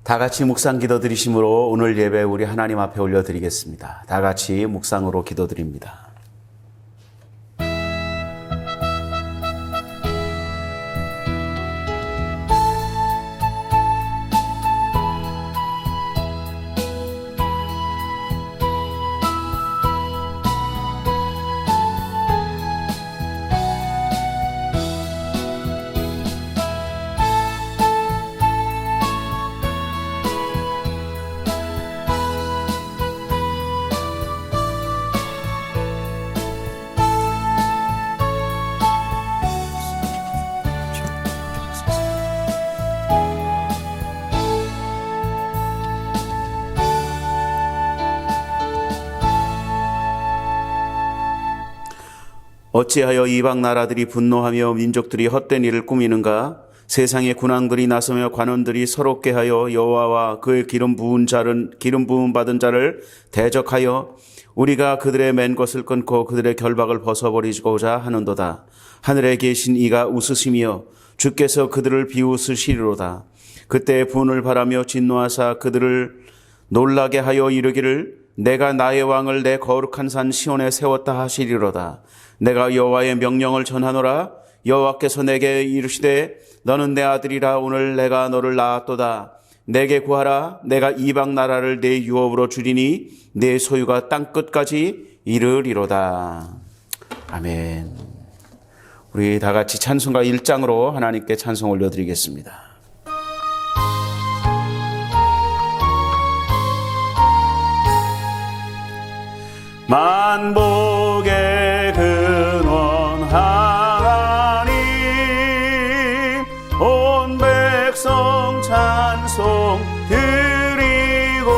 다 같이 묵상 기도 드리심으로 오늘 예배 우리 하나님 앞에 올려드리겠습니다. 다 같이 묵상으로 기도 드립니다. 어찌하여 이방 나라들이 분노하며 민족들이 헛된 일을 꾸미는가? 세상의 군왕들이 나서며 관원들이 서럽게 하여 여호와와 그의 기름 부은 받은 자를 대적하여 우리가 그들의 맨 것을 끊고 그들의 결박을 벗어버리고자 하는도다. 하늘에 계신 이가 웃으시며 주께서 그들을 비웃으시리로다. 그때 분을 바라며 진노하사 그들을 놀라게 하여 이르기를 내가 나의 왕을 내 거룩한 산 시온에 세웠다 하시리로다. 내가 여호와의 명령을 전하노라. 여호와께서 내게 이르시되 너는 내 아들이라. 오늘 내가 너를 낳았도다. 내게 구하라. 내가 이방 나라를 내 유업으로 주리니 내 소유가 땅 끝까지 이르리로다. 아멘. 우리 다 같이 찬송가 1장으로 하나님께 찬송 올려드리겠습니다. 만복의 근원 하나님, 온 백성 찬송 드리고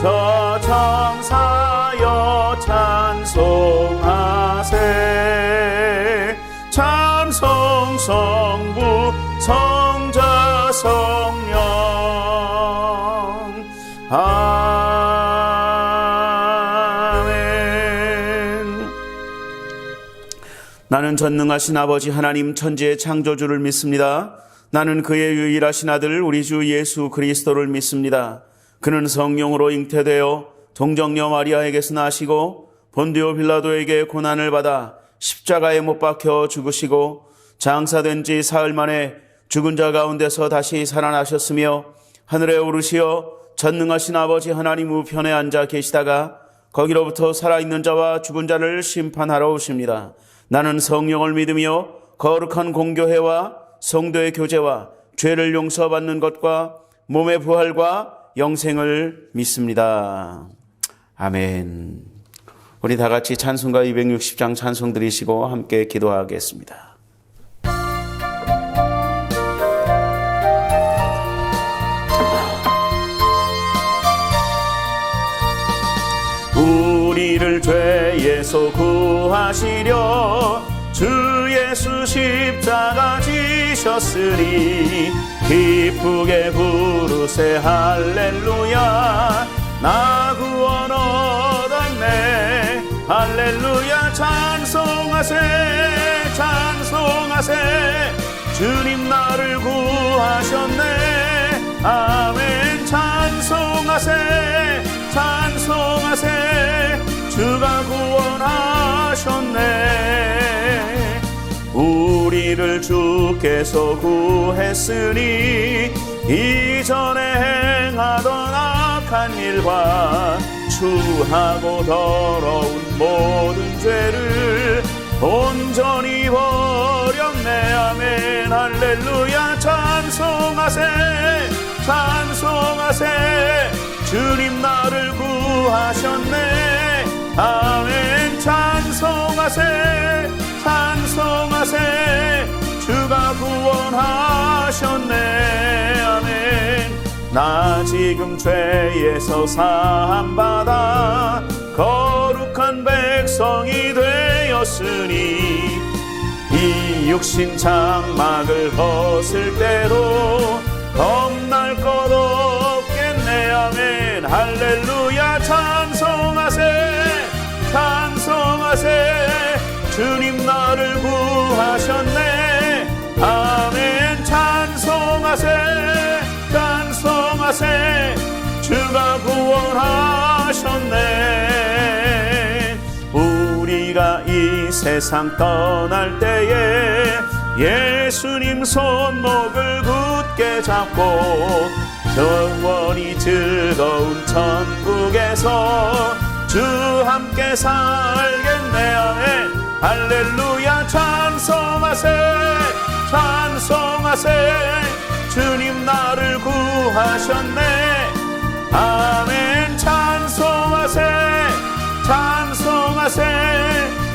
저 천사여 찬송하세. 찬송 성부 성자 성령 나는 전능하신 아버지 하나님 천지의 창조주를 믿습니다. 나는 그의 유일하신 아들 우리 주 예수 그리스도를 믿습니다. 그는 성령으로 잉태되어 동정녀 마리아에게서 나시고 본디오 빌라도에게 고난을 받아 십자가에 못 박혀 죽으시고 장사된 지 사흘 만에 죽은 자 가운데서 다시 살아나셨으며 하늘에 오르시어 전능하신 아버지 하나님 우편에 앉아 계시다가 거기로부터 살아있는 자와 죽은 자를 심판하러 오십니다. 나는 성령을 믿으며 거룩한 공교회와 성도의 교제와 죄를 용서받는 것과 몸의 부활과 영생을 믿습니다. 아멘. 우리 다 같이 찬송가 260장 찬송 드리시고 함께 기도하겠습니다. 우리를 죄에서 구하시려 주 예수 십자가 지셨으니 기쁘게 부르세 할렐루야. 나 구원 얻었네 할렐루야. 찬송하세 찬송하세. 주님 나를 구하셨네 아멘. 찬송하세 찬송하세. 주가 구원하셨네. 우리를 주께서 구했으니 이전에 행하던 악한 일과 추하고 더러운 모든 죄를 온전히 버렸네 아멘. 할렐루야. 찬송하세 찬송하세. 주님 나를 구하셨네 아멘. 찬송하세 찬송하세. 주가 구원하셨네 아멘. 나 지금 죄에서 사함받아 거룩한 백성이 되었으니 이 육신 장막을 벗을 때도 겁날 것 없겠네 아멘. 할렐루야. 찬송하세 찬송하세. 주님 나를 구하셨네 아멘. 찬송하세 구원하셨네. 우리가 이 세상 떠날 때에 예수님 손목을 굳게 잡고 영원히 즐거운 천국에서 주 함께 살겠네. 아멘. 할렐루야. 찬송하세 찬송하세. 주님 나를 구하셨네. 아멘. 찬송하세 찬송하세.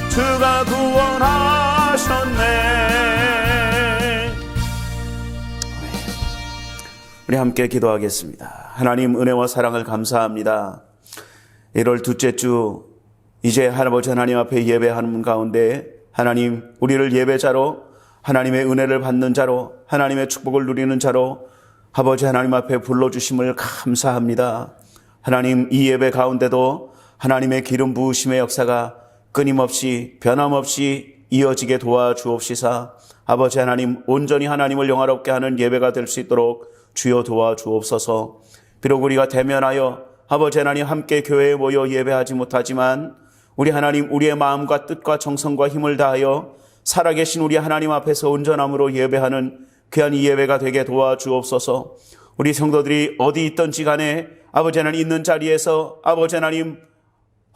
주가 구원하셨네. 우리 함께 기도하겠습니다. 하나님 은혜와 사랑을 감사합니다. 1월 둘째 주 이제 할아버지 하나님 앞에 예배하는 가운데 하나님 우리를 예배자로 하나님의 은혜를 받는 자로 하나님의 축복을 누리는 자로 아버지 하나님 앞에 불러주심을 감사합니다. 하나님 이 예배 가운데도 하나님의 기름 부으심의 역사가 끊임없이 변함없이 이어지게 도와주옵시사. 아버지 하나님 온전히 하나님을 영화롭게 하는 예배가 될 수 있도록 주여 도와주옵소서. 비록 우리가 대면하여 아버지 하나님 함께 교회에 모여 예배하지 못하지만 우리 하나님 우리의 마음과 뜻과 정성과 힘을 다하여 살아계신 우리 하나님 앞에서 온전함으로 예배하는 귀한 이 예배가 되게 도와주옵소서. 우리 성도들이 어디 있든지 간에 아버지 하나님 있는 자리에서 아버지 하나님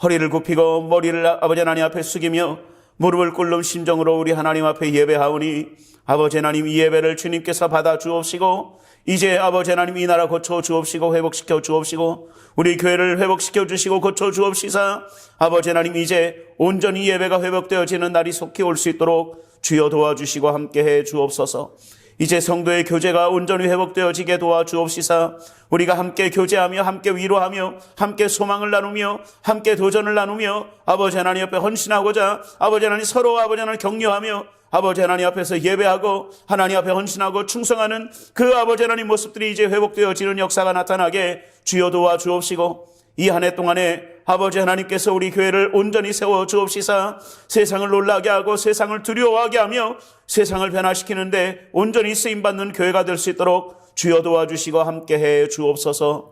허리를 굽히고 머리를 아버지 하나님 앞에 숙이며 무릎을 꿇는 심정으로 우리 하나님 앞에 예배하오니 아버지 하나님 이 예배를 주님께서 받아 주옵시고 이제 아버지 하나님 이 나라 고쳐 주옵시고 회복시켜 주옵시고 우리 교회를 회복시켜 주시고 고쳐 주옵시사. 아버지 하나님 이제 온전히 예배가 회복되어지는 날이 속히 올 수 있도록 주여 도와주시고 함께해 주옵소서. 이제 성도의 교제가 온전히 회복되어지게 도와주옵시사. 우리가 함께 교제하며 함께 위로하며 함께 소망을 나누며 함께 도전을 나누며 아버지 하나님 앞에 헌신하고자 아버지 하나님 서로 아버지 하나님 격려하며 아버지 하나님 앞에서 예배하고 하나님 앞에 헌신하고 충성하는 그 아버지 하나님 모습들이 이제 회복되어지는 역사가 나타나게 주여 도와주옵시고 이 한 해 동안에 아버지 하나님께서 우리 교회를 온전히 세워 주옵시사. 세상을 놀라게 하고 세상을 두려워하게 하며 세상을 변화시키는데 온전히 쓰임받는 교회가 될 수 있도록 주여 도와주시고 함께해 주옵소서.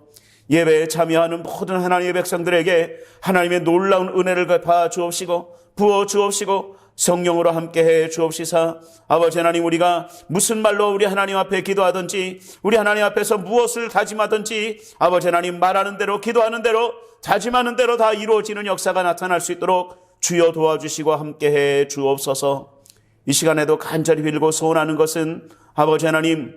예배에 참여하는 모든 하나님의 백성들에게 하나님의 놀라운 은혜를 갚아 주옵시고 부어 주옵시고 성령으로 함께해 주옵시사. 아버지 하나님 우리가 무슨 말로 우리 하나님 앞에 기도하든지 우리 하나님 앞에서 무엇을 다짐하든지 아버지 하나님 말하는 대로 기도하는 대로 다짐하는 대로 다 이루어지는 역사가 나타날 수 있도록 주여 도와주시고 함께해 주옵소서. 이 시간에도 간절히 빌고 소원하는 것은 아버지 하나님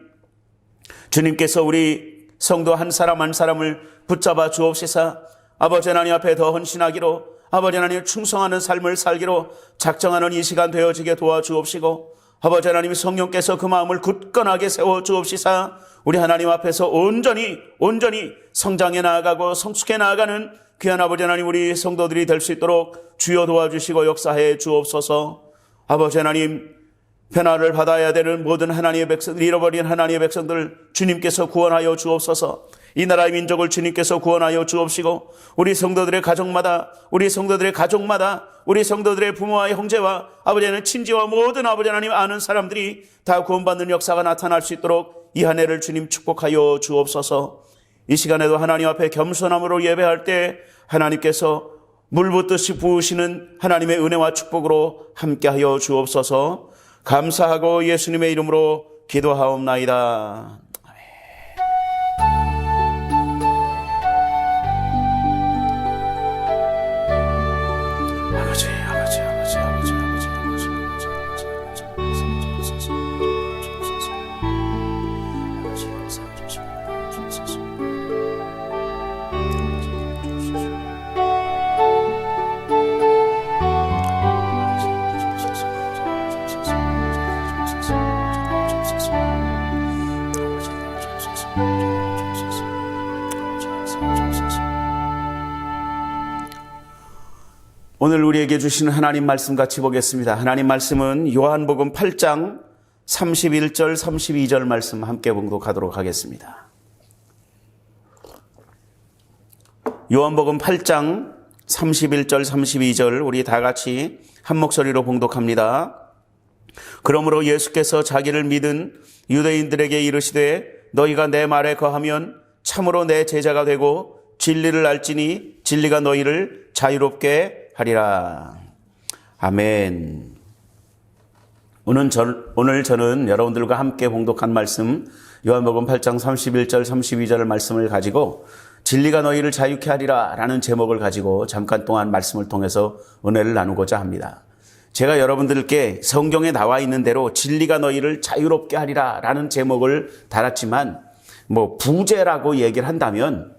주님께서 우리 성도 한 사람 한 사람을 붙잡아 주옵시사. 아버지 하나님 앞에 더 헌신하기로 아버지 하나님 충성하는 삶을 살기로 작정하는 이 시간 되어지게 도와주옵시고 아버지 하나님 성령께서 그 마음을 굳건하게 세워주옵시사. 우리 하나님 앞에서 온전히 성장해 나아가고 성숙해 나아가는 귀한 아버지 하나님 우리 성도들이 될 수 있도록 주여 도와주시고 역사해 주옵소서. 아버지 하나님 변화를 받아야 되는 모든 하나님의 백성들, 잃어버린 하나님의 백성들 주님께서 구원하여 주옵소서. 이 나라의 민족을 주님께서 구원하여 주옵시고 우리 성도들의 가족마다 우리 성도들의 가족마다 우리 성도들의 부모와 형제와 아버지는 친지와 모든 아버지 하나님 아는 사람들이 다 구원받는 역사가 나타날 수 있도록 이 한 해를 주님 축복하여 주옵소서. 이 시간에도 하나님 앞에 겸손함으로 예배할 때 하나님께서 물 붓듯이 부으시는 하나님의 은혜와 축복으로 함께하여 주옵소서. 감사하고 예수님의 이름으로 기도하옵나이다. 오늘 우리에게 주시는 하나님 말씀 같이 보겠습니다. 하나님 말씀은 요한복음 8장 31절 32절 말씀 함께 봉독하도록 하겠습니다. 요한복음 8장 31절 32절 우리 다 같이 한 목소리로 봉독합니다. 그러므로 예수께서 자기를 믿은 유대인들에게 이르시되 너희가 내 말에 거하면 참으로 내 제자가 되고 진리를 알지니 진리가 너희를 자유롭게 하리라. 아멘. 오늘 저는 여러분들과 함께 봉독한 말씀 요한복음 8장 31절 32절 말씀을 가지고 진리가 너희를 자유케 하리라 라는 제목을 가지고 잠깐 동안 말씀을 통해서 은혜를 나누고자 합니다. 제가 여러분들께 성경에 나와 있는 대로 진리가 너희를 자유롭게 하리라 라는 제목을 달았지만 부제라고 얘기를 한다면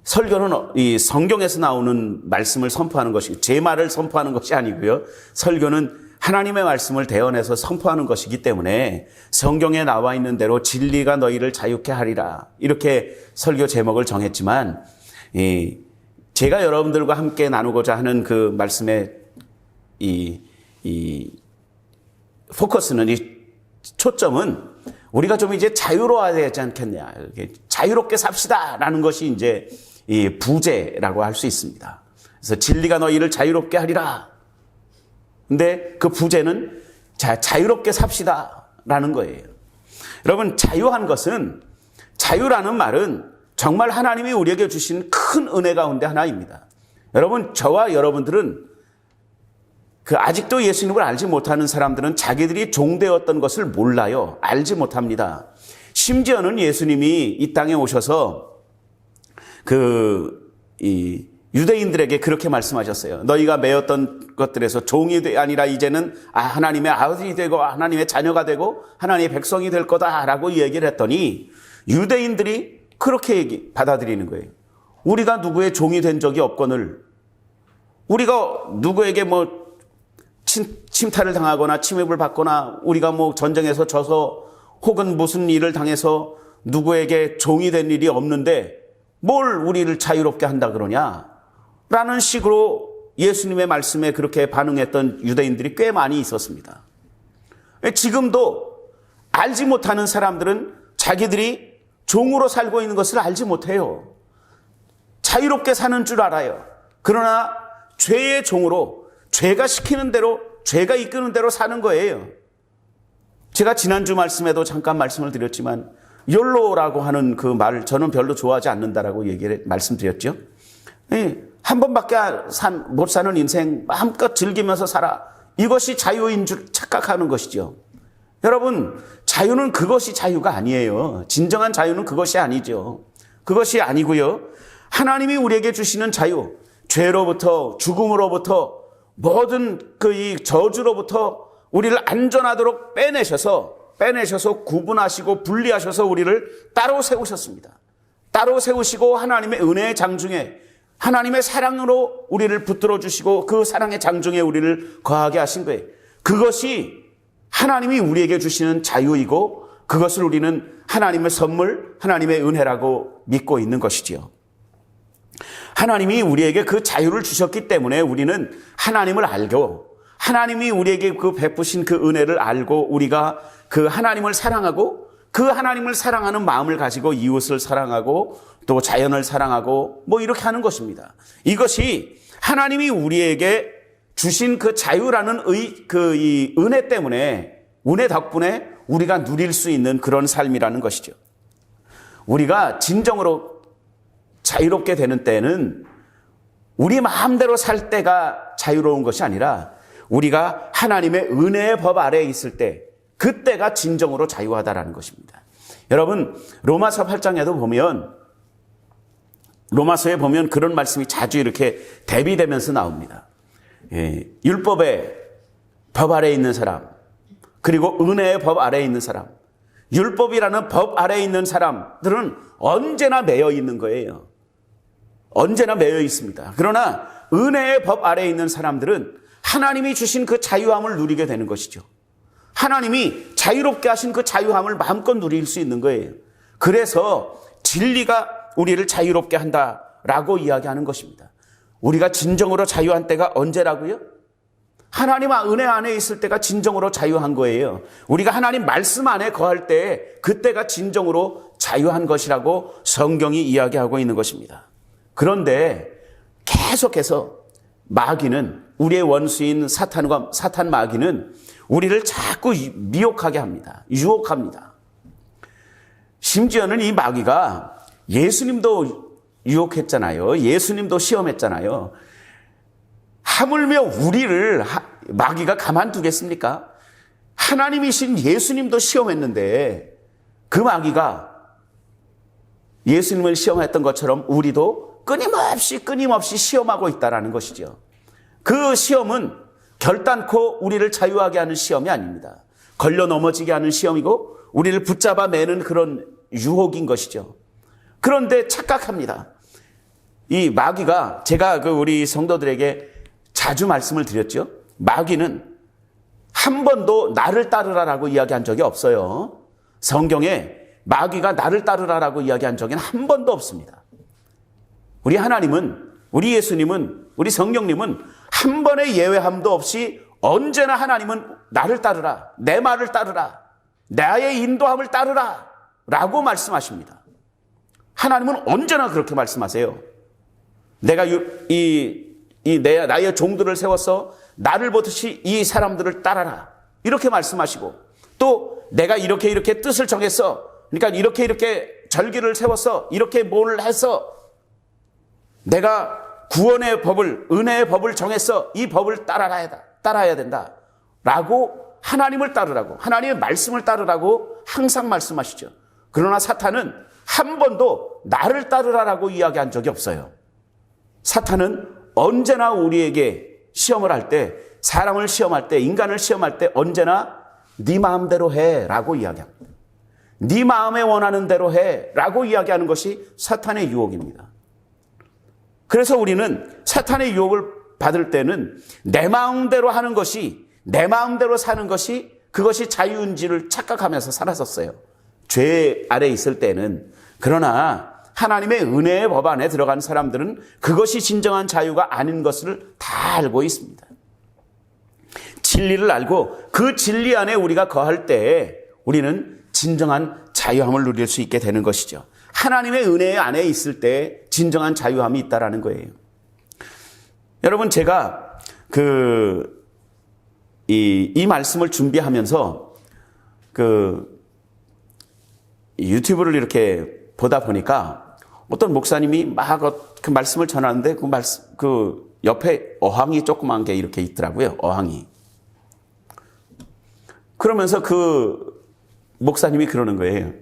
설교는 이 성경에서 나오는 말씀을 선포하는 것이 제 말을 선포하는 것이 아니고요. 설교는 하나님의 말씀을 대언해서 선포하는 것이기 때문에 성경에 나와 있는 대로 진리가 너희를 자유케 하리라 이렇게 설교 제목을 정했지만 제가 여러분들과 함께 나누고자 하는 그 말씀의 이 포커스는 이 초점은 우리가 좀 이제 자유로워야 되지 않겠냐. 자유롭게 삽시다라는 것이 이제 이 부제라고 할 수 있습니다. 그래서 진리가 너희를 자유롭게 하리라. 근데 그 부제는 자유롭게 삽시다라는 거예요. 여러분, 자유한 것은 자유라는 말은 정말 하나님이 우리에게 주신 큰 은혜 가운데 하나입니다. 여러분, 저와 여러분들은 아직도 예수님을 알지 못하는 사람들은 자기들이 종되었던 것을 몰라요. 알지 못합니다. 심지어는 예수님이 이 땅에 오셔서 유대인들에게 그렇게 말씀하셨어요. 너희가 매였던 것들에서 종이 아니라 이제는 하나님의 아들이 되고 하나님의 자녀가 되고 하나님의 백성이 될 거다라고 얘기를 했더니 유대인들이 그렇게 받아들이는 거예요. 우리가 누구의 종이 된 적이 없거늘 우리가 누구에게 침탈을 당하거나 침입을 받거나 우리가 전쟁에서 져서 혹은 무슨 일을 당해서 누구에게 종이 된 일이 없는데 뭘 우리를 자유롭게 한다 그러냐? 라는 식으로 예수님의 말씀에 그렇게 반응했던 유대인들이 꽤 많이 있었습니다. 지금도 알지 못하는 사람들은 자기들이 종으로 살고 있는 것을 알지 못해요. 자유롭게 사는 줄 알아요. 그러나 죄의 종으로 죄가 시키는 대로 죄가 이끄는 대로 사는 거예요. 제가 지난주 말씀에도 잠깐 말씀을 드렸지만 욜로라고 하는 그 말을 저는 별로 좋아하지 않는다라고 말씀드렸죠. 한 번밖에 못 사는 인생 마음껏 즐기면서 살아. 이것이 자유인 줄 착각하는 것이죠. 여러분, 자유는 그것이 자유가 아니에요. 진정한 자유는 그것이 아니죠. 그것이 아니고요. 하나님이 우리에게 주시는 자유, 죄로부터 죽음으로부터 모든 이 저주로부터 우리를 안전하도록 빼내셔서 구분하시고 분리하셔서 우리를 따로 세우셨습니다. 따로 세우시고 하나님의 은혜의 장중에 하나님의 사랑으로 우리를 붙들어 주시고 그 사랑의 장중에 우리를 거하게 하신 거예요. 그것이 하나님이 우리에게 주시는 자유이고 그것을 우리는 하나님의 선물, 하나님의 은혜라고 믿고 있는 것이지요. 하나님이 우리에게 그 자유를 주셨기 때문에 우리는 하나님을 알고 하나님이 우리에게 그 베푸신 그 은혜를 알고 우리가 그 하나님을 사랑하고 그 하나님을 사랑하는 마음을 가지고 이웃을 사랑하고 또 자연을 사랑하고 이렇게 하는 것입니다. 이것이 하나님이 우리에게 주신 그 자유라는 이 은혜 때문에 은혜 덕분에 우리가 누릴 수 있는 그런 삶이라는 것이죠. 우리가 진정으로 자유롭게 되는 때는 우리 마음대로 살 때가 자유로운 것이 아니라 우리가 하나님의 은혜의 법 아래에 있을 때 그때가 진정으로 자유하다라는 것입니다. 여러분, 로마서 8장에도 로마서에 보면 그런 말씀이 자주 이렇게 대비되면서 나옵니다. 율법의 법 아래에 있는 사람, 그리고 은혜의 법 아래에 있는 사람, 율법이라는 법 아래에 있는 사람들은 언제나 매여 있는 거예요. 언제나 매여 있습니다. 그러나 은혜의 법 아래에 있는 사람들은 하나님이 주신 그 자유함을 누리게 되는 것이죠. 하나님이 자유롭게 하신 그 자유함을 마음껏 누릴 수 있는 거예요. 그래서 진리가 우리를 자유롭게 한다라고 이야기하는 것입니다. 우리가 진정으로 자유한 때가 언제라고요? 하나님의 은혜 안에 있을 때가 진정으로 자유한 거예요. 우리가 하나님 말씀 안에 거할 때 그때가 진정으로 자유한 것이라고 성경이 이야기하고 있는 것입니다. 그런데 계속해서 마귀는, 우리의 원수인 사탄 마귀는 우리를 자꾸 미혹하게 합니다. 유혹합니다. 심지어는 이 마귀가 예수님도 유혹했잖아요. 예수님도 시험했잖아요. 하물며 우리를 마귀가 가만두겠습니까? 하나님이신 예수님도 시험했는데 그 마귀가 예수님을 시험했던 것처럼 우리도 끊임없이 시험하고 있다는 것이죠. 그 시험은 결단코 우리를 자유하게 하는 시험이 아닙니다. 걸려 넘어지게 하는 시험이고 우리를 붙잡아 매는 그런 유혹인 것이죠. 그런데 착각합니다. 이 마귀가, 제가 우리 성도들에게 자주 말씀을 드렸죠. 마귀는 한 번도 나를 따르라라고 이야기한 적이 없어요. 성경에 마귀가 나를 따르라라고 이야기한 적은 한 번도 없습니다. 우리 하나님은, 우리 예수님은, 우리 성령님은 한 번의 예외함도 없이 언제나 하나님은 나를 따르라, 내 말을 따르라, 나의 인도함을 따르라 라고 말씀하십니다. 하나님은 언제나 그렇게 말씀하세요. 내가 나의 종들을 세워서 나를 보듯이 이 사람들을 따라라 이렇게 말씀하시고, 또 내가 이렇게 뜻을 정했어, 그러니까 이렇게 절기를 세워서 이렇게 뭘 해서 내가 구원의 법을, 은혜의 법을 정했어, 이 법을 따라야 된다 라고 하나님을 따르라고, 하나님의 말씀을 따르라고 항상 말씀하시죠. 그러나 사탄은 한 번도 나를 따르라라고 이야기한 적이 없어요. 사탄은 언제나 우리에게 시험을 할 때, 사람을 시험할 때, 인간을 시험할 때 언제나 네 마음대로 해라고 이야기합니다. 네 마음에 원하는 대로 해라고 이야기하는 것이 사탄의 유혹입니다. 그래서 우리는 사탄의 유혹을 받을 때는 내 마음대로 하는 것이, 내 마음대로 사는 것이, 그것이 자유인지를 착각하면서 살았었어요. 죄 아래 있을 때는. 그러나 하나님의 은혜의 법 안에 들어간 사람들은 그것이 진정한 자유가 아닌 것을 다 알고 있습니다. 진리를 알고 그 진리 안에 우리가 거할 때 우리는 진정한 자유함을 누릴 수 있게 되는 것이죠. 하나님의 은혜 안에 있을 때 진정한 자유함이 있다라는 거예요. 여러분, 제가 이 말씀을 준비하면서 유튜브를 이렇게 보다 보니까 어떤 목사님이 막 그 말씀을 전하는데 그 옆에 어항이 조그만 게 이렇게 있더라고요. 어항이. 그러면서 그 목사님이 그러는 거예요.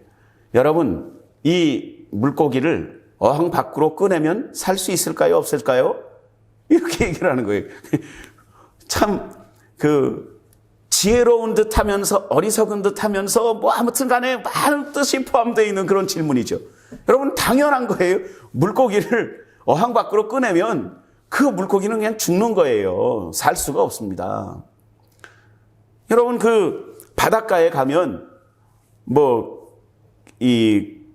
여러분, 이 물고기를 어항 밖으로 꺼내면 살 수 있을까요? 없을까요? 이렇게 얘기를 하는 거예요. 참 지혜로운 듯 하면서 어리석은 듯 하면서 아무튼 간에 많은 뜻이 포함되어 있는 그런 질문이죠. 여러분, 당연한 거예요. 물고기를 어항 밖으로 꺼내면 그 물고기는 그냥 죽는 거예요. 살 수가 없습니다. 여러분, 바닷가에 가면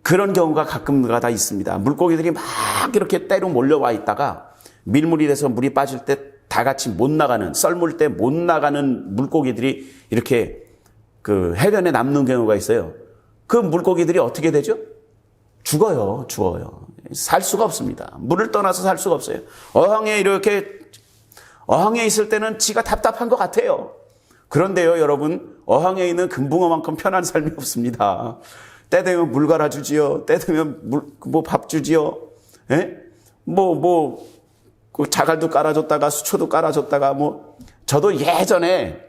그런 경우가 가끔가다 있습니다. 물고기들이 막 이렇게 때로 몰려와 있다가 밀물이 돼서 물이 빠질 때 다 같이 못 나가는, 썰물 때 못 나가는 물고기들이 이렇게 해변에 남는 경우가 있어요. 그 물고기들이 어떻게 되죠? 죽어요. 살 수가 없습니다. 물을 떠나서 살 수가 없어요. 어항에 있을 때는 지가 답답한 것 같아요. 그런데요, 여러분, 어항에 있는 금붕어만큼 편한 삶이 없습니다. 때 되면 물 갈아주지요. 때 되면 밥 주지요. 예? 자갈도 깔아줬다가 수초도 깔아줬다가 저도 예전에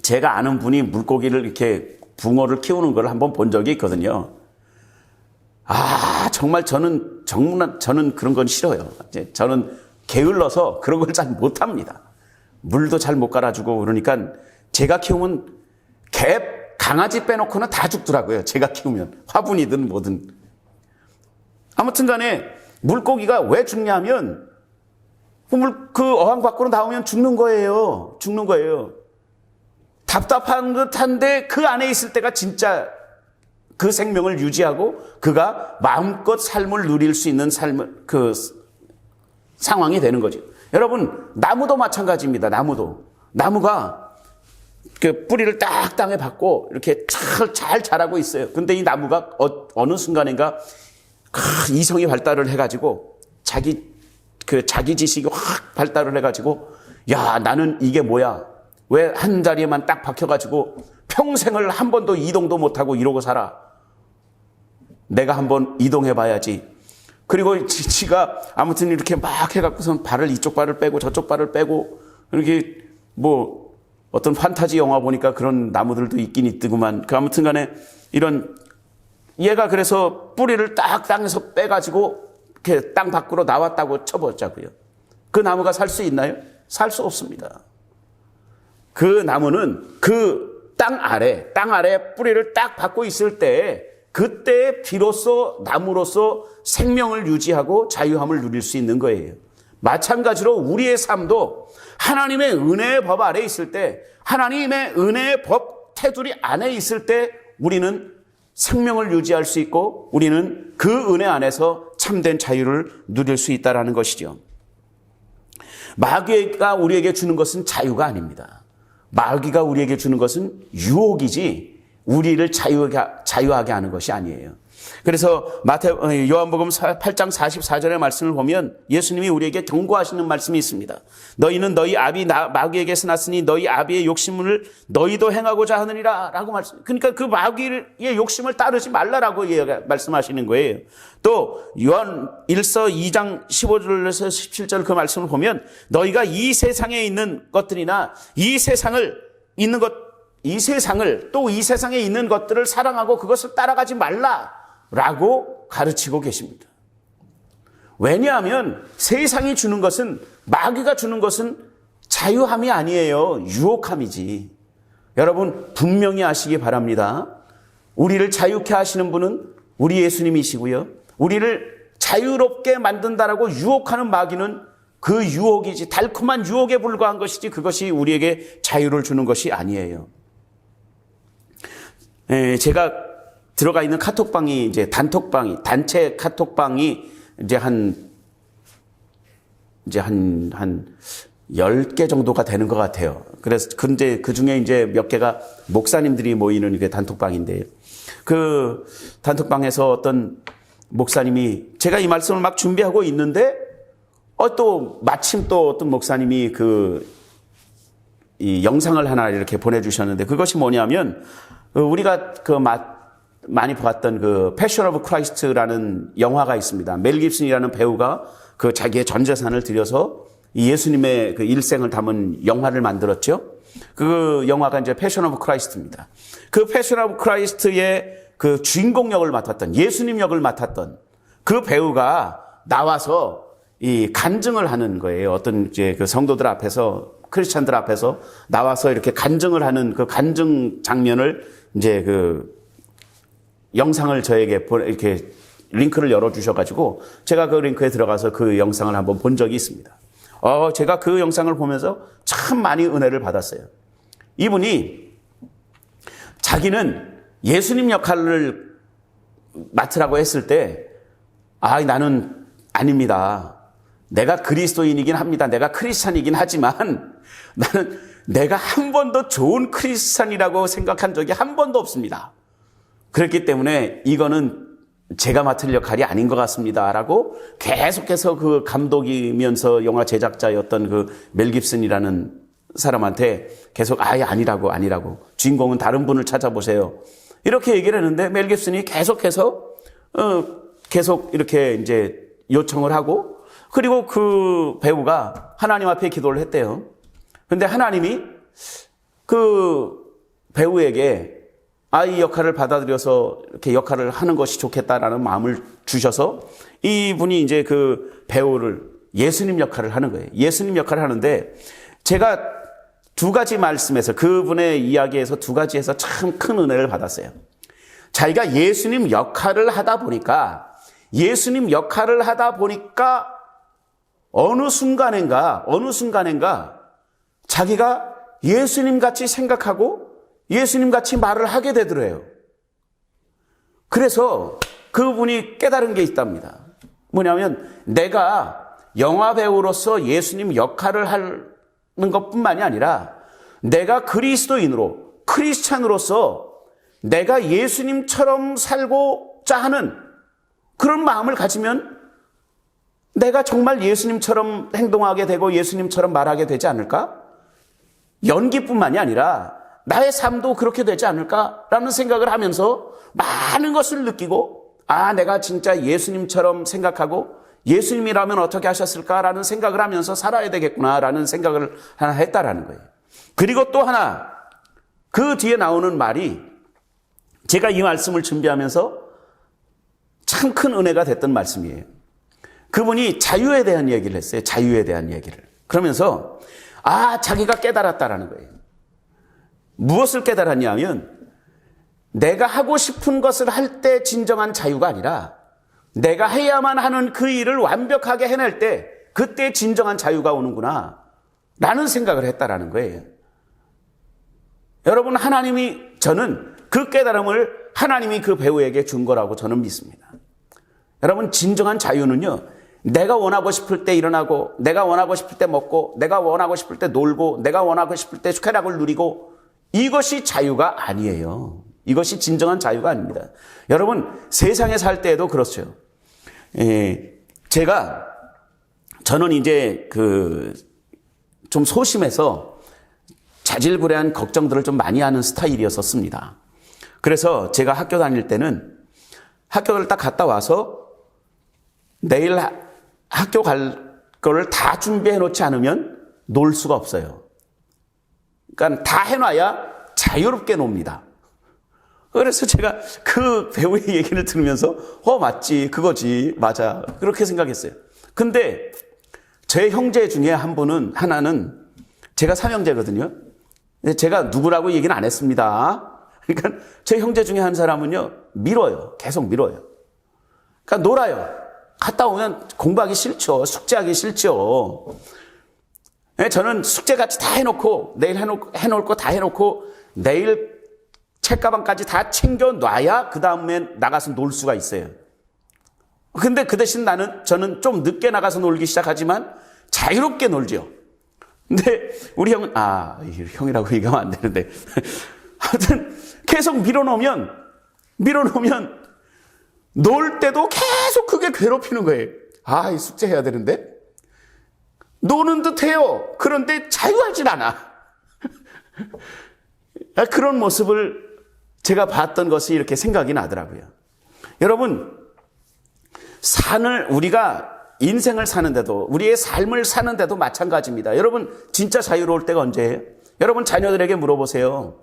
제가 아는 분이 물고기를 이렇게 붕어를 키우는 걸 한번 본 적이 있거든요. 정말 저는 그런 건 싫어요. 저는 게을러서 그런 걸 잘 못합니다. 물도 잘 못 갈아주고 그러니까 제가 키우면 강아지 빼놓고는 다 죽더라고요. 제가 키우면 화분이든 뭐든. 아무튼 간에 물고기가 왜 죽냐면 그 어항 밖으로 나오면 죽는 거예요. 답답한 듯한데 그 안에 있을 때가 진짜 그 생명을 유지하고 그가 마음껏 삶을 누릴 수 있는 상황이 되는 거죠. 여러분, 나무도 마찬가지입니다. 나무가 뿌리를 딱 땅에 박고 이렇게 잘 자라고 있어요. 근데 이 나무가 어느 순간인가 이성이 발달을 해가지고 자기 지식이 확 발달을 해가지고, 야, 나는 이게 뭐야? 왜 한 자리에만 딱 박혀가지고 평생을 한 번도 이동도 못하고 이러고 살아? 내가 한번 이동해봐야지. 그리고 지가 아무튼 이렇게 막 해갖고선 발을 이쪽 발을 빼고 저쪽 발을 빼고 이렇게 뭐 어떤 판타지 영화 보니까 그런 나무들도 있긴 있더구만. 그 아무튼 간에 이런 얘가 그래서 뿌리를 딱 땅에서 빼가지고 이렇게 땅 밖으로 나왔다고 쳐보자고요. 그 나무가 살 수 있나요? 살 수 없습니다. 그 나무는 그 땅 아래 뿌리를 딱 받고 있을 때 그때 비로소 나무로서 생명을 유지하고 자유함을 누릴 수 있는 거예요. 마찬가지로 우리의 삶도 하나님의 은혜의 법 아래 있을 때, 하나님의 은혜의 법 테두리 안에 있을 때 우리는 생명을 유지할 수 있고 우리는 그 은혜 안에서 참된 자유를 누릴 수 있다는 것이죠. 마귀가 우리에게 주는 것은 자유가 아닙니다. 마귀가 우리에게 주는 것은 유혹이지 우리를 자유하게 하는 것이 아니에요. 그래서 요한복음 8장 44절의 말씀을 보면 예수님이 우리에게 경고하시는 말씀이 있습니다. 너희는 너희 아비 마귀에게서 났으니 너희 아비의 욕심을 너희도 행하고자 하느니라 라고 말씀. 그러니까 그 마귀의 욕심을 따르지 말라라고 말씀하시는 거예요. 또 요한 1서 2장 15절에서 17절 그 말씀을 보면 너희가 이 세상에 있는 것들이나 이 세상을 또 이 세상에 있는 것들을 사랑하고 그것을 따라가지 말라라고 가르치고 계십니다. 왜냐하면 세상이 주는 것은, 마귀가 주는 것은 자유함이 아니에요. 유혹함이지. 여러분 분명히 아시기 바랍니다. 우리를 자유케 하시는 분은 우리 예수님이시고요. 우리를 자유롭게 만든다라고 유혹하는 마귀는 그 유혹이지, 달콤한 유혹에 불과한 것이지 그것이 우리에게 자유를 주는 것이 아니에요. 제가 들어가 있는 카톡방이 이제 단체 카톡방이 이제 한 10개 정도가 되는 것 같아요. 그래서 근데 그 중에 이제 몇 개가 목사님들이 모이는 게 단톡방인데, 그 단톡방에서 어떤 목사님이, 제가 이 말씀을 막 준비하고 있는데 또 마침 또 어떤 목사님이 이 영상을 하나 이렇게 보내주셨는데, 그것이 뭐냐면 우리가 많이 봤던 그 패션 오브 크라이스트라는 영화가 있습니다. 멜 깁슨이라는 배우가 그 자기의 전 재산을 들여서 예수님의 그 일생을 담은 영화를 만들었죠. 그 영화가 이제 패션 오브 크라이스트입니다. 그 패션 오브 크라이스트의 그 주인공 역을 맡았던, 예수님 역을 맡았던 그 배우가 나와서 이 간증을 하는 거예요. 어떤 이제 그 성도들 앞에서, 크리스찬들 앞에서 나와서 이렇게 간증을 하는 그 간증 장면을 이제 그 영상을 저에게 이렇게 링크를 열어주셔가지고 제가 그 링크에 들어가서 그 영상을 한번 본 적이 있습니다. 제가 그 영상을 보면서 참 많이 은혜를 받았어요. 이분이 자기는 예수님 역할을 맡으라고 했을 때, 나는 아닙니다. 내가 그리스도인이긴 합니다. 내가 크리스찬이긴 하지만 나는 내가 한 번도 좋은 크리스찬이라고 생각한 적이 한 번도 없습니다. 그렇기 때문에 이거는 제가 맡을 역할이 아닌 것 같습니다. 라고 계속해서 그 감독이면서 영화 제작자였던 그 멜 깁슨이라는 사람한테 계속 아니라고. 주인공은 다른 분을 찾아보세요. 이렇게 얘기를 했는데 멜 깁슨이 계속해서 계속 이렇게 이제 요청을 하고, 그리고 그 배우가 하나님 앞에 기도를 했대요. 근데 하나님이 그 배우에게 이 역할을 받아들여서 이렇게 역할을 하는 것이 좋겠다라는 마음을 주셔서 이분이 이제 그 배우를 예수님 역할을 하는 거예요. 예수님 역할을 하는데, 제가 두 가지 말씀에서, 그분의 이야기에서 두 가지에서 참 큰 은혜를 받았어요. 자기가 예수님 역할을 하다 보니까 어느 순간인가 자기가 예수님 같이 생각하고 예수님 같이 말을 하게 되더래요. 그래서 그분이 깨달은 게 있답니다. 뭐냐면, 내가 영화 배우로서 예수님 역할을 하는 것뿐만이 아니라 내가 그리스도인으로, 크리스찬으로서 내가 예수님처럼 살고자 하는 그런 마음을 가지면 내가 정말 예수님처럼 행동하게 되고 예수님처럼 말하게 되지 않을까? 연기뿐만이 아니라 나의 삶도 그렇게 되지 않을까라는 생각을 하면서 많은 것을 느끼고 내가 진짜 예수님처럼 생각하고 예수님이라면 어떻게 하셨을까라는 생각을 하면서 살아야 되겠구나라는 생각을 하나 했다라는 거예요. 그리고 또 하나, 그 뒤에 나오는 말이 제가 이 말씀을 준비하면서 참 큰 은혜가 됐던 말씀이에요. 그분이 자유에 대한 얘기를 했어요. 자유에 대한 얘기를. 그러면서 자기가 깨달았다라는 거예요. 무엇을 깨달았냐면 내가 하고 싶은 것을 할 때 진정한 자유가 아니라 내가 해야만 하는 그 일을 완벽하게 해낼 때 그때 진정한 자유가 오는구나 라는 생각을 했다라는 거예요. 여러분, 저는 그 깨달음을 하나님이 그 배우에게 준 거라고 저는 믿습니다. 여러분, 진정한 자유는요, 내가 원하고 싶을 때 일어나고, 내가 원하고 싶을 때 먹고, 내가 원하고 싶을 때 놀고, 내가 원하고 싶을 때 쾌락을 누리고, 이것이 자유가 아니에요. 이것이 진정한 자유가 아닙니다. 여러분, 세상에 살 때에도 그렇죠. 저는 이제 좀 소심해서 자질구레한 걱정들을 좀 많이 하는 스타일이었었습니다. 그래서 제가 학교 다닐 때는 학교를 딱 갔다 와서 내일 학교 갈 거를 다 준비해 놓지 않으면 놀 수가 없어요. 그러니까 다 해놔야 자유롭게 놉니다. 그래서 제가 그 배우의 얘기를 들으면서 맞지, 그거지, 맞아, 그렇게 생각했어요. 근데 제 형제 중에 하나는 제가 삼형제거든요. 제가 누구라고 얘기는 안 했습니다. 그러니까 제 형제 중에 한 사람은요, 밀어요. 계속 밀어요. 그러니까 놀아요. 갔다 오면 공부하기 싫죠. 숙제하기 싫죠. 저는 숙제같이 다 해놓고, 내일 해놓을 거 다 해놓고, 내일 책가방까지 다 챙겨놔야 그 다음에 나가서 놀 수가 있어요. 근데 그 대신 저는 좀 늦게 나가서 놀기 시작하지만 자유롭게 놀죠. 근데 우리 형은, 형이라고 얘기하면 안 되는데. 하여튼 계속 밀어놓으면 놀 때도 계속 그게 괴롭히는 거예요. 이 숙제 해야 되는데. 노는 듯 해요. 그런데 자유하진 않아. 그런 모습을 제가 봤던 것이 이렇게 생각이 나더라고요. 여러분, 우리가 인생을 사는데도, 우리의 삶을 사는데도 마찬가지입니다. 여러분, 진짜 자유로울 때가 언제예요? 여러분, 자녀들에게 물어보세요.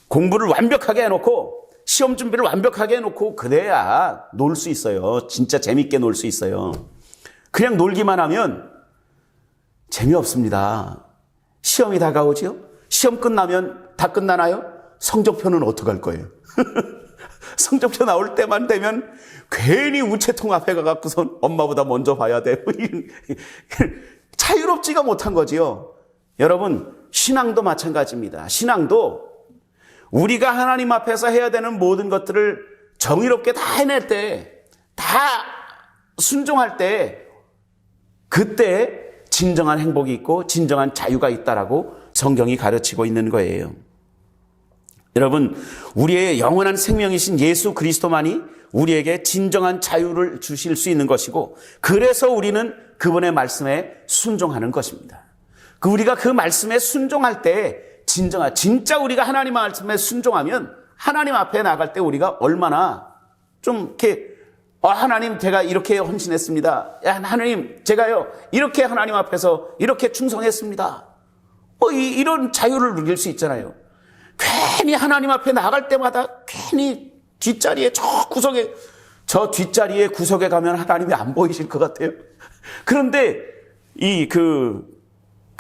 공부를 완벽하게 해놓고, 시험 준비를 완벽하게 해놓고, 그래야 놀 수 있어요. 진짜 재밌게 놀 수 있어요. 그냥 놀기만 하면 재미없습니다. 시험이 다가오죠? 시험 끝나면 다 끝나나요? 성적표는 어떡할 거예요? 성적표 나올 때만 되면 괜히 우체통 앞에 가갖고선 엄마보다 먼저 봐야 돼. 자유롭지가 못한 거지요. 여러분, 신앙도 마찬가지입니다. 신앙도 우리가 하나님 앞에서 해야 되는 모든 것들을 정의롭게 다 해낼 때, 다 순종할 때, 그때 진정한 행복이 있고 진정한 자유가 있다라고 성경이 가르치고 있는 거예요. 여러분, 우리의 영원한 생명이신 예수 그리스도만이 우리에게 진정한 자유를 주실 수 있는 것이고, 그래서 우리는 그분의 말씀에 순종하는 것입니다. 우리가 그 말씀에 순종할 때 진짜 우리가 하나님 말씀에 순종하면 하나님 앞에 나갈 때 우리가 얼마나 좀 이렇게 하나님, 제가 이렇게 헌신했습니다. 하나님, 제가요 이렇게 하나님 앞에서 이렇게 충성했습니다. 이런 자유를 누릴 수 있잖아요. 괜히 하나님 앞에 나갈 때마다 괜히 뒷자리에 저 뒷자리에 구석에 가면 하나님이 안 보이실 것 같아요. 그런데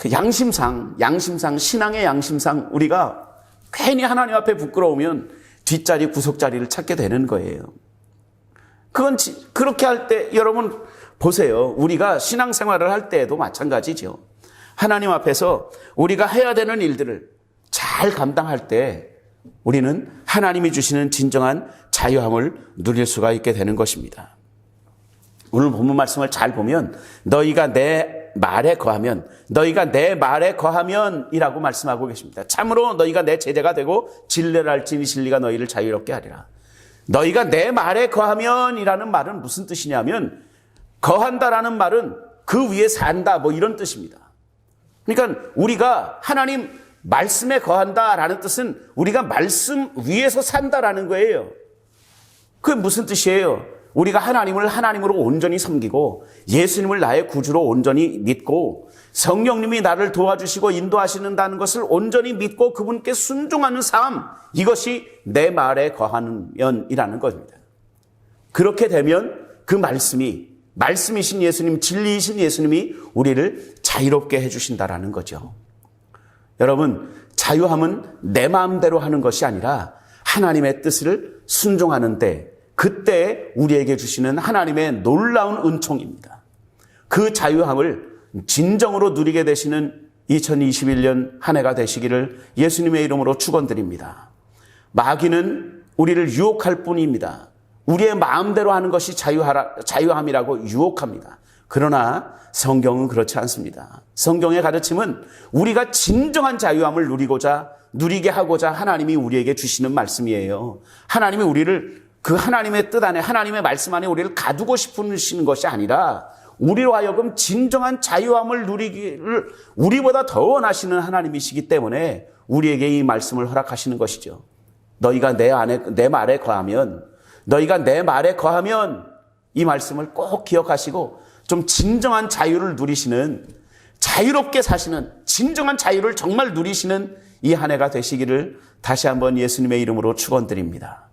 양심상 신앙의 양심상 우리가 괜히 하나님 앞에 부끄러우면 뒷자리 구석자리를 찾게 되는 거예요. 그렇게 할 때 여러분 보세요. 우리가 신앙생활을 할 때에도 마찬가지죠. 하나님 앞에서 우리가 해야 되는 일들을 잘 감당할 때 우리는 하나님이 주시는 진정한 자유함을 누릴 수가 있게 되는 것입니다. 오늘 본문 말씀을 잘 보면 너희가 내 말에 거하면 이라고 말씀하고 계십니다. 참으로 너희가 내 제자가 되고 진리를 알지니 진리가 너희를 자유롭게 하리라. 너희가 내 말에 거하면 이라는 말은 무슨 뜻이냐면, 거한다라는 말은 그 위에 산다 이런 뜻입니다. 그러니까 우리가 하나님 말씀에 거한다라는 뜻은 우리가 말씀 위에서 산다라는 거예요. 그게 무슨 뜻이에요? 우리가 하나님을 하나님으로 온전히 섬기고 예수님을 나의 구주로 온전히 믿고 성령님이 나를 도와주시고 인도하시는다는 것을 온전히 믿고 그분께 순종하는 삶, 이것이 내 말에 거하면이라는 겁니다. 그렇게 되면 그 말씀이신 예수님, 진리이신 예수님이 우리를 자유롭게 해주신다라는 거죠. 여러분, 자유함은 내 마음대로 하는 것이 아니라 하나님의 뜻을 순종하는데 그때 우리에게 주시는 하나님의 놀라운 은총입니다. 그 자유함을 진정으로 누리게 되시는 2021년 한 해가 되시기를 예수님의 이름으로 축원드립니다. 마귀는 우리를 유혹할 뿐입니다. 우리의 마음대로 하는 것이 자유함이라고 유혹합니다. 그러나 성경은 그렇지 않습니다. 성경의 가르침은 우리가 진정한 자유함을 누리게 하고자 하나님이 우리에게 주시는 말씀이에요. 하나님이 우리를 그 하나님의 뜻 안에, 하나님의 말씀 안에 우리를 가두고 싶으시는 것이 아니라 우리로 하여금 진정한 자유함을 누리기를 우리보다 더 원하시는 하나님이시기 때문에 우리에게 이 말씀을 허락하시는 것이죠. 너희가 내 말에 거하면 이 말씀을 꼭 기억하시고 좀 진정한 자유를 누리시는, 자유롭게 사시는, 진정한 자유를 정말 누리시는 이 한 해가 되시기를 다시 한번 예수님의 이름으로 축원드립니다.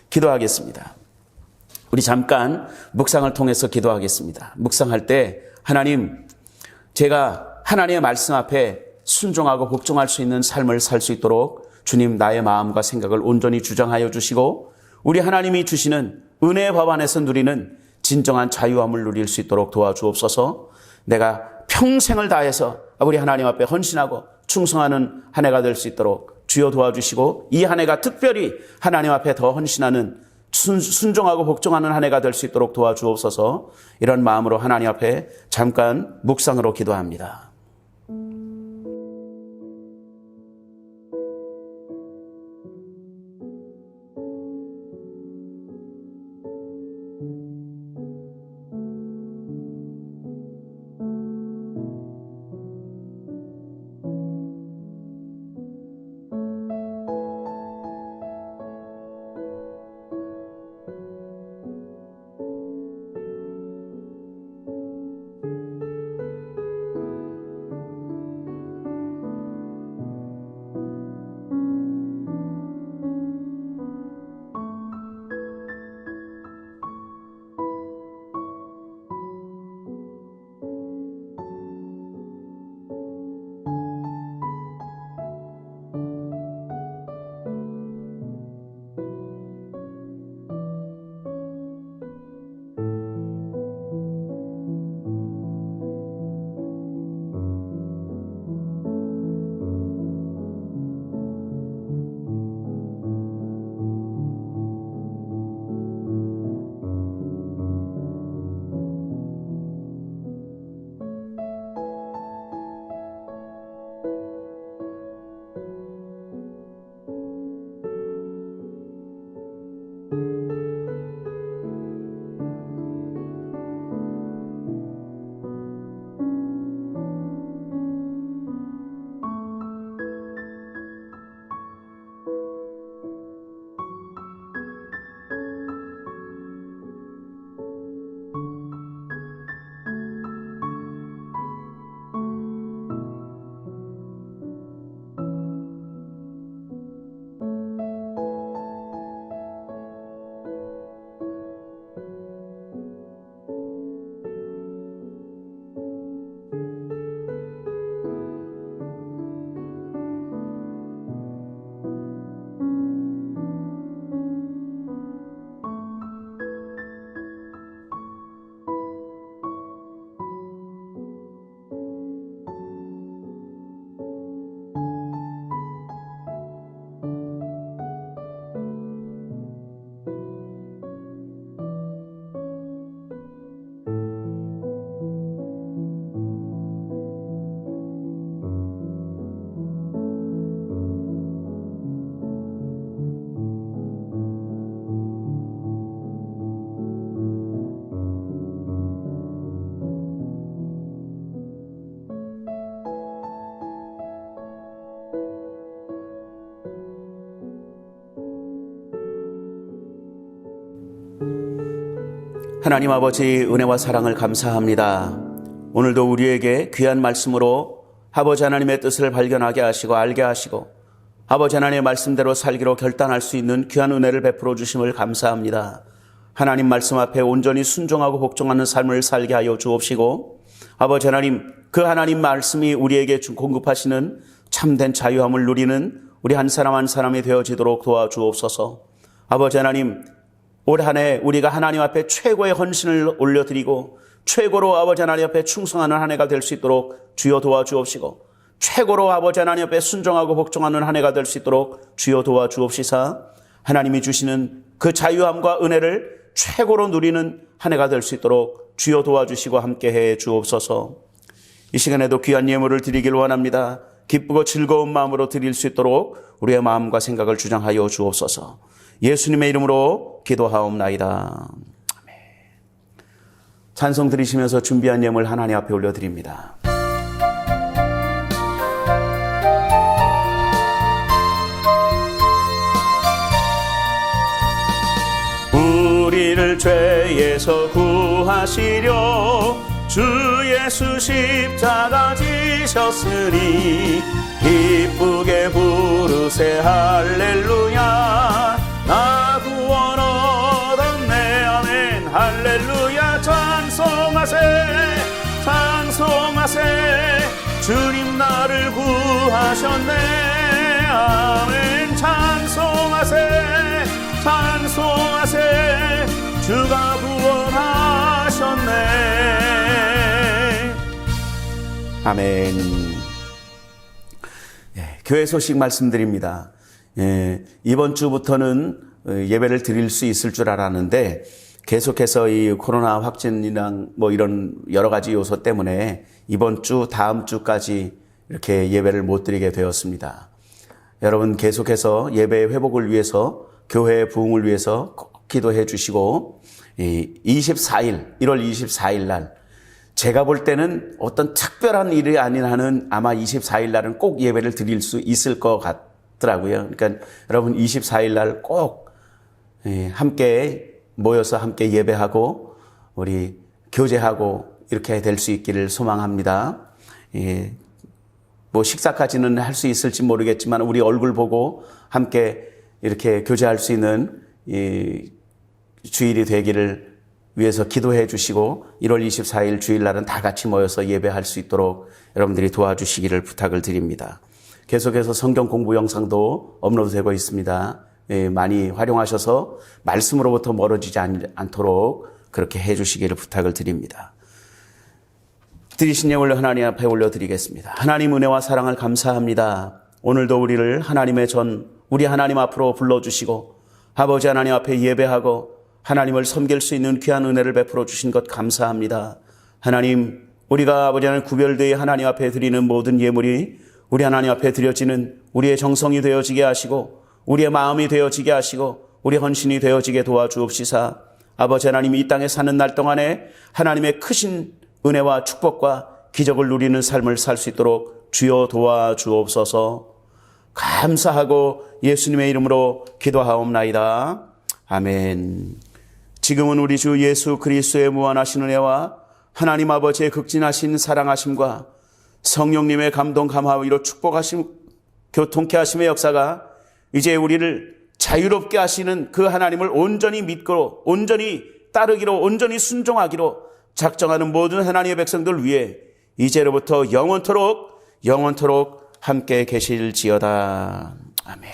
기도하겠습니다. 우리 잠깐 묵상을 통해서 기도하겠습니다. 묵상할 때 하나님, 제가 하나님의 말씀 앞에 순종하고 복종할 수 있는 삶을 살 수 있도록 주님 나의 마음과 생각을 온전히 주장하여 주시고 우리 하나님이 주시는 은혜의 법 안에서 누리는 진정한 자유함을 누릴 수 있도록 도와주옵소서. 내가 평생을 다해서 우리 하나님 앞에 헌신하고 충성하는 한 해가 될 수 있도록 주여 도와주시고 이 한 해가 특별히 하나님 앞에 더 헌신하는 순종하고 복종하는 한 해가 될 수 있도록 도와주옵소서. 이런 마음으로 하나님 앞에 잠깐 묵상으로 기도합니다. 하나님 아버지 은혜와 사랑을 감사합니다. 오늘도 우리에게 귀한 말씀으로 아버지 하나님의 뜻을 발견하게 하시고 알게 하시고 아버지 하나님의 말씀대로 살기로 결단할 수 있는 귀한 은혜를 베풀어 주심을 감사합니다. 하나님 말씀 앞에 온전히 순종하고 복종하는 삶을 살게 하여 주옵시고 아버지 하나님, 그 하나님 말씀이 우리에게 공급하시는 참된 자유함을 누리는 우리 한 사람 한 사람이 되어지도록 도와주옵소서. 아버지 하나님, 올 한 해 우리가 하나님 앞에 최고의 헌신을 올려드리고 최고로 아버지 하나님 앞에 충성하는 한 해가 될 수 있도록 주여 도와주옵시고 최고로 아버지 하나님 앞에 순종하고 복종하는 한 해가 될 수 있도록 주여 도와주옵시사 하나님이 주시는 그 자유함과 은혜를 최고로 누리는 한 해가 될 수 있도록 주여 도와주시고 함께해 주옵소서. 이 시간에도 귀한 예물을 드리길 원합니다. 기쁘고 즐거운 마음으로 드릴 수 있도록 우리의 마음과 생각을 주장하여 주옵소서. 예수님의 이름으로 기도하옵나이다. 아멘. 찬송 드리시면서 준비한 예물 하나님 앞에 올려드립니다. 우리를 죄에서 구하시려 주 예수 십자가 지셨으니 기쁘게 부르세 할렐루야. 나 구원 얻었네 아멘 할렐루야. 찬송하세 찬송하세 주님 나를 구하셨네 아멘. 찬송하세 찬송하세 주가 구원하셨네 아멘. 교회 소식 말씀드립니다. 이번 주부터는 예배를 드릴 수 있을 줄 알았는데 계속해서 이 코로나 확진이랑 뭐 이런 여러 가지 요소 때문에 이번 주 다음 주까지 이렇게 예배를 못 드리게 되었습니다. 여러분 계속해서 예배의 회복을 위해서 교회의 부흥을 위해서 꼭 기도해 주시고 1월 24일 날 제가 볼 때는 어떤 특별한 일이 아닌 한은 아마 24일 날은 꼭 예배를 드릴 수 있을 것 같더라고요. 그러니까 여러분 24일 날 꼭 함께 모여서 함께 예배하고 우리 교제하고 이렇게 될 수 있기를 소망합니다. 뭐 식사까지는 할 수 있을지 모르겠지만 우리 얼굴 보고 함께 이렇게 교제할 수 있는 이 주일이 되기를 위해서 기도해 주시고 1월 24일 주일날은 다 같이 모여서 예배할 수 있도록 여러분들이 도와주시기를 부탁을 드립니다. 계속해서 성경 공부 영상도 업로드되고 있습니다. 많이 활용하셔서 말씀으로부터 멀어지지 않도록 그렇게 해 주시기를 부탁을 드립니다. 드리신 예물을 하나님 앞에 올려드리겠습니다. 하나님 은혜와 사랑을 감사합니다. 오늘도 우리를 우리 하나님 앞으로 불러주시고 아버지 하나님 앞에 예배하고 하나님을 섬길 수 있는 귀한 은혜를 베풀어 주신 것 감사합니다. 하나님, 우리가 아버지 하나님 구별되어 하나님 앞에 드리는 모든 예물이 우리 하나님 앞에 드려지는 우리의 정성이 되어지게 하시고 우리의 마음이 되어지게 하시고 우리 헌신이 되어지게 도와주옵시사 아버지 하나님 이 땅에 사는 날 동안에 하나님의 크신 은혜와 축복과 기적을 누리는 삶을 살 수 있도록 주여 도와주옵소서. 감사하고 예수님의 이름으로 기도하옵나이다. 아멘. 지금은 우리 주 예수 그리스도의 무한하신 은혜와 하나님 아버지의 극진하신 사랑하심과 성령님의 감동 감화위로 축복하심 교통케 하심의 역사가 이제 우리를 자유롭게 하시는 그 하나님을 온전히 믿고 온전히 따르기로 온전히 순종하기로 작정하는 모든 하나님의 백성들 위해 이제로부터 영원토록 함께 계실지어다. 아멘.